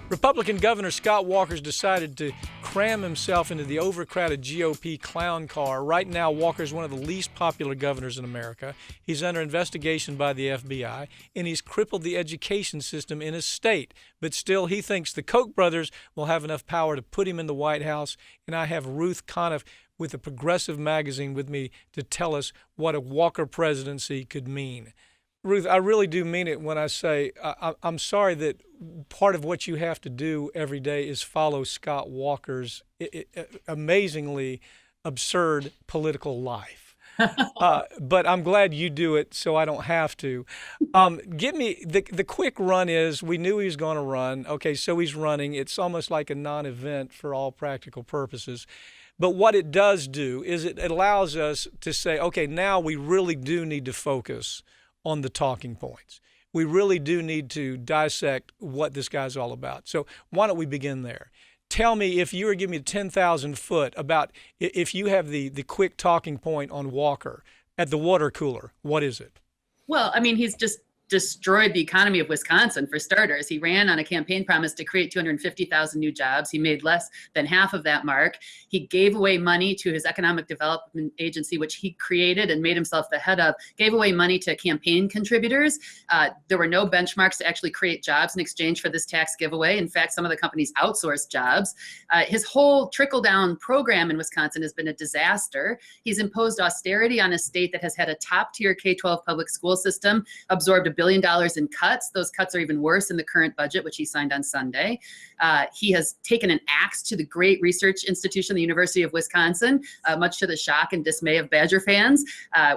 Republican Governor Scott Walker's decided to cram himself into the overcrowded GOP clown car. Right now, Walker is one of the least popular governors in America. He's under investigation by the FBI, and he's crippled the education system in his state. But still, he thinks the Koch brothers will have enough power to put him in the White House. And I have Ruth Conniff with the Progressive magazine with me to tell us what a Walker presidency could mean. Ruth, I really do mean it when I say I'm sorry that part of what you have to do every day is follow Scott Walker's amazingly absurd political life. But I'm glad you do it so I don't have to. Give me the quick run is we knew he was going to run. Okay, so he's running. It's almost like a non-event for all practical purposes. But what it does do is it allows us to say, okay, now we really do need to focus on the talking points. We really do need to dissect what this guy's all about. So why don't we begin there? Tell me, if you were giving me 10,000 foot, about if you have the quick talking point on Walker at the water cooler, what is it? Well, I mean, he's just destroyed the economy of Wisconsin, for starters. He ran on a campaign promise to create 250,000 new jobs. He made less than half of that mark. He gave away money to his economic development agency, which he created and made himself the head of, gave away money to campaign contributors. There were no benchmarks to actually create jobs in exchange for this tax giveaway. In fact, some of the companies outsourced jobs. His whole trickle-down program in Wisconsin has been a disaster. He's imposed austerity on a state that has had a top-tier K-12 public school system, absorbed $1 billion in cuts. Those cuts are even worse in the current budget, which he signed on Sunday. He has taken an axe to the great research institution, the University of Wisconsin, much to the shock and dismay of Badger fans.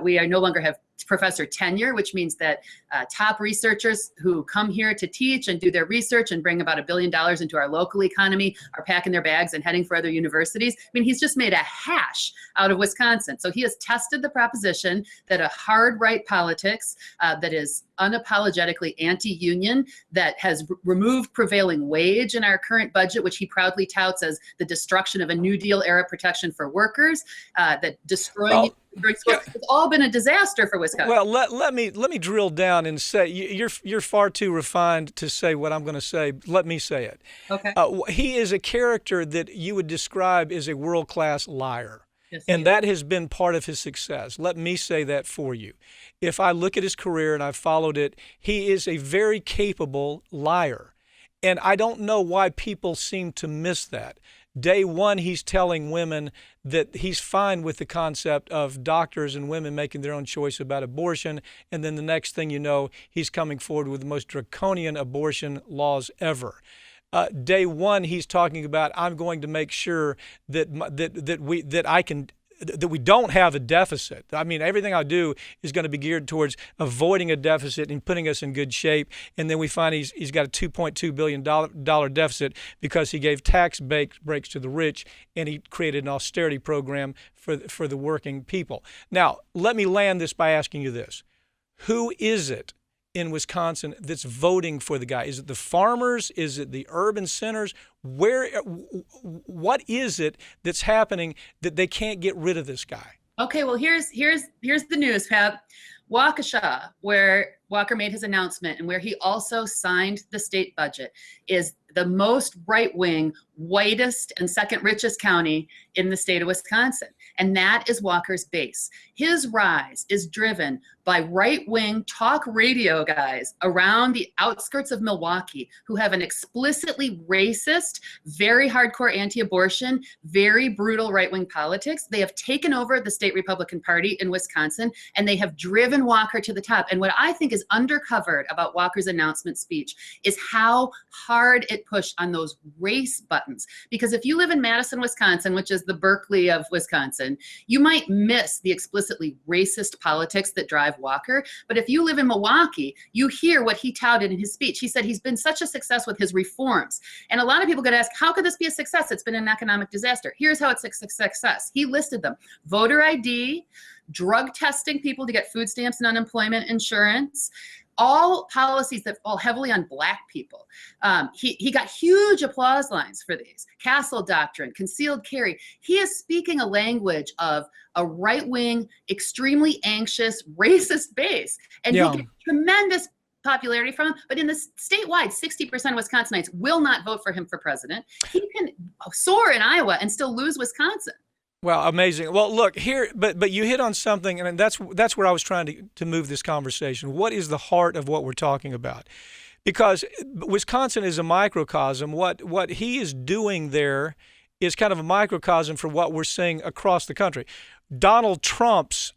We are no longer have professor tenure, which means that top researchers who come here to teach and do their research and bring about $1 billion into our local economy are packing their bags and heading for other universities. I mean, he's just made a hash out of Wisconsin. So he has tested the proposition that a hard right politics that is unapologetically anti-union, that has removed prevailing wage in our current budget, which he proudly touts as the destruction of a New Deal era protection for workers, that destroying it's all been a disaster for Wisconsin. Well, let me drill down and say you're far too refined to say what I'm going to say. Let me say it. Okay. He is a character that you would describe as a world-class liar. Yes, and that has been part of his success. Let me say that for you. If I look at his career and I've followed it, he is a very capable liar. And I don't know why people seem to miss that. Day one, he's telling women that he's fine with the concept of doctors and women making their own choice about abortion. And then the next thing you know, he's coming forward with the most draconian abortion laws ever. Day one, he's talking about, I'm going to make sure that we don't have a deficit. I mean, everything I do is going to be geared towards avoiding a deficit and putting us in good shape. And then we find he's got a $2.2 billion deficit because he gave tax breaks to the rich and he created an austerity program for the working people. Now, let me land this by asking you this. Who is it in Wisconsin that's voting for the guy? Is it the farmers? Is it the urban centers? What is it that's happening that they can't get rid of this guy? Okay, well, here's the news, Pat. Waukesha, where Walker made his announcement and where he also signed the state budget, is the most right-wing, whitest, and second richest county in the state of Wisconsin. And that is Walker's base. His rise is driven by right-wing talk radio guys around the outskirts of Milwaukee who have an explicitly racist, very hardcore anti-abortion, very brutal right-wing politics. They have taken over the state Republican Party in Wisconsin, and they have driven Walker to the top. And what I think is undercovered about Walker's announcement speech is how hard it pushed on those race buttons. Because if you live in Madison, Wisconsin, which is the Berkeley of Wisconsin, you might miss the explicitly racist politics that drive Walker. But if you live in Milwaukee, you hear what he touted in his speech. He said he's been such a success with his reforms. And a lot of people get asked, how could this be a success? It's been an economic disaster. Here's how it's a success. He listed them: voter ID, drug testing people to get food stamps and unemployment insurance, all policies that fall heavily on Black people. He got huge applause lines for these. Castle Doctrine, concealed carry. He is speaking a language of a right-wing, extremely anxious, racist base. And he gets tremendous popularity from him, but in the statewide, 60% of Wisconsinites will not vote for him for president. He can soar in Iowa and still lose Wisconsin. Wow, amazing. Well, look here, but you hit on something, and that's where I was trying to move this conversation. What is the heart of what we're talking about? Because Wisconsin is a microcosm. What he is doing there is kind of a microcosm for what we're seeing across the country. Donald Trump's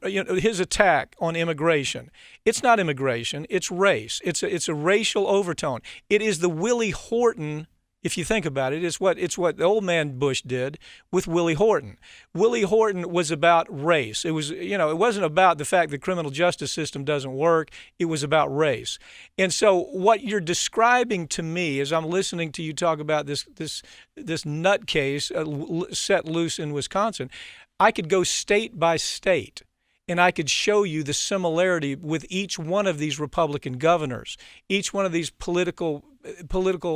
his attack on immigration. It's not immigration, it's race. It's a racial overtone. It is the Willie Horton, if you think about it, it's what the old man Bush did with Willie Horton. Willie Horton was about race. It was, it wasn't about the fact the criminal justice system doesn't work. It was about race. And so what you're describing to me as I'm listening to you talk about this nutcase set loose in Wisconsin, I could go state by state, and I could show you the similarity with each one of these Republican governors, each one of these political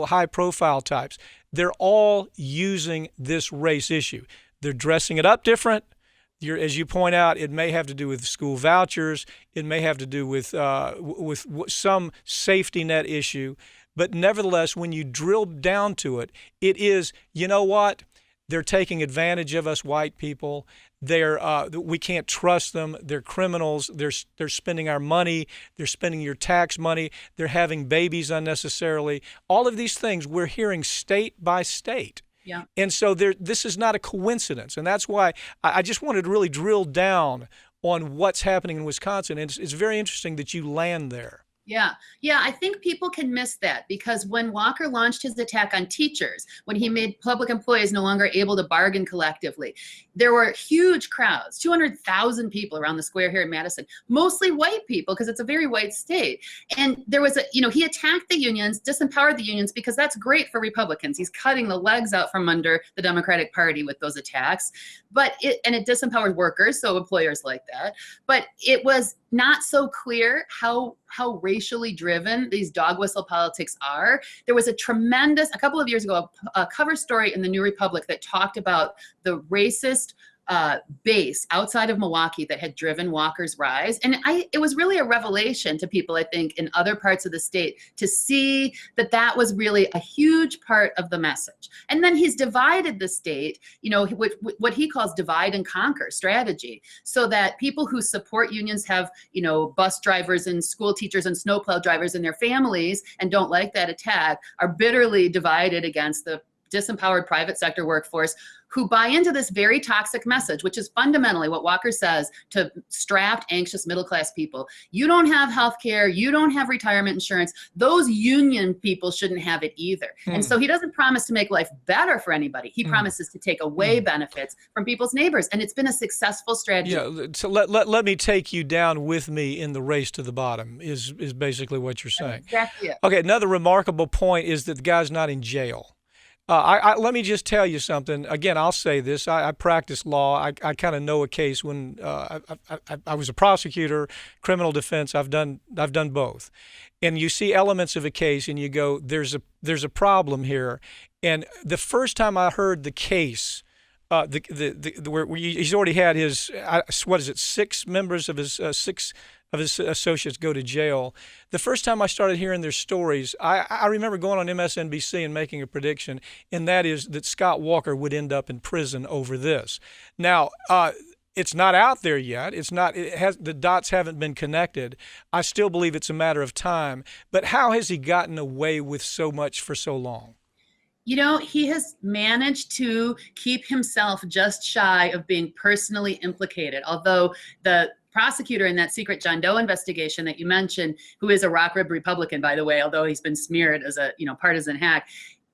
high-profile types. They're all using this race issue. They're dressing it up different. As you point out, it may have to do with school vouchers. It may have to do with some safety net issue. But nevertheless, when you drill down to it, it is, you know what? They're taking advantage of us white people. We can't trust them. They're criminals. They're spending our money. They're spending your tax money. They're having babies unnecessarily. All of these things we're hearing state by state. Yeah. And so this is not a coincidence. And that's why I just wanted to really drill down on what's happening in Wisconsin. And it's very interesting that you land there. Yeah. I think people can miss that because when Walker launched his attack on teachers, when he made public employees no longer able to bargain collectively, there were huge crowds, 200,000 people around the square here in Madison, mostly white people because it's a very white state. And there was he attacked the unions, disempowered the unions because that's great for Republicans. He's cutting the legs out from under the Democratic Party with those attacks, it disempowered workers, so employers like that. But it was not so clear how racially driven these dog whistle politics are. There was a couple of years ago, a cover story in the New Republic that talked about the racist base outside of Milwaukee that had driven Walker's rise. And it was really a revelation to people, I think, in other parts of the state to see that was really a huge part of the message. And then he's divided the state, what he calls divide and conquer strategy, so that people who support unions have, bus drivers and school teachers and snowplow drivers in their families and don't like that attack are bitterly divided against the disempowered private sector workforce who buy into this very toxic message, which is fundamentally what Walker says to strapped, anxious middle-class people. You don't have health care. You don't have retirement insurance. Those union people shouldn't have it either. And so he doesn't promise to make life better for anybody. He promises to take away benefits from people's neighbors. And it's been a successful strategy. Yeah, so let me take you down with me in the race to the bottom is basically what you're saying. That's exactly it. Okay, another remarkable point is that the guy's not in jail. Let me just tell you something. Again, I'll say this. I practice law. I kind of know a case when I was a prosecutor, criminal defense. I've done both. And you see elements of a case and you go, there's a problem here. And the first time I heard the case, where he's already had his, 6 members of his his associates go to jail. The first time I started hearing their stories, I remember going on MSNBC and making a prediction, and that is that Scott Walker would end up in prison over this. Now, it's not out there yet. The dots haven't been connected. I still believe it's a matter of time. But how has he gotten away with so much for so long? He has managed to keep himself just shy of being personally implicated, although the prosecutor in that secret John Doe investigation that you mentioned, who is a rock rib Republican, by the way, although he's been smeared as a partisan hack,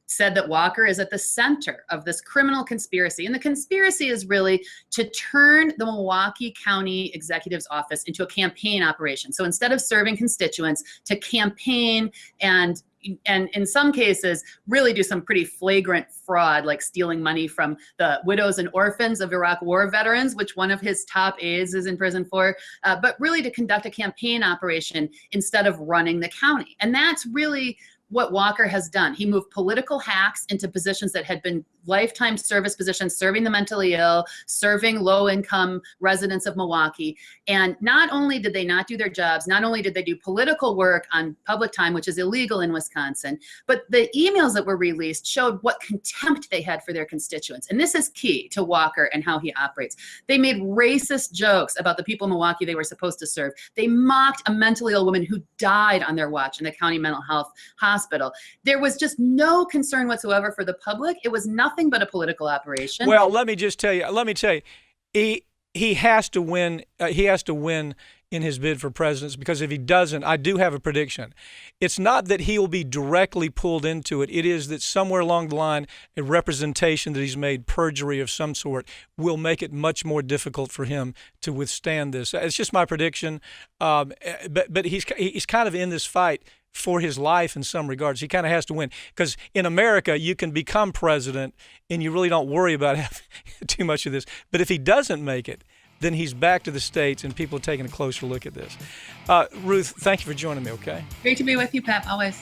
said that Walker is at the center of this criminal conspiracy. And the conspiracy is really to turn the Milwaukee County Executive's office into a campaign operation. So instead of serving constituents, to campaign and in some cases really do some pretty flagrant fraud, like stealing money from the widows and orphans of Iraq war veterans, which one of his top aides is in prison for, but really to conduct a campaign operation instead of running the county. And that's really what Walker has done. He moved political hacks into positions that had been lifetime service positions, serving the mentally ill, serving low-income residents of Milwaukee. And not only did they not do their jobs, not only did they do political work on public time, which is illegal in Wisconsin, but the emails that were released showed what contempt they had for their constituents. And this is key to Walker and how he operates. They made racist jokes about the people in Milwaukee they were supposed to serve. They mocked a mentally ill woman who died on their watch in the county mental health hospital. There was just no concern whatsoever for the public. It was nothing but a political operation. Well, let me tell you, he has to win. He has to win in his bid for presidency, because if he doesn't, I do have a prediction. It's not that he will be directly pulled into it. It is that somewhere along the line, a representation that he's made perjury of some sort will make it much more difficult for him to withstand this. It's just my prediction. But he's kind of in this fight for his life in some regards. He kind of has to win, because in America you can become president and you really don't worry about too much of this. But if he doesn't make it, then he's back to the States and people are taking a closer look at this. Ruth, thank you for joining me, okay? Great to be with you, Pep, always.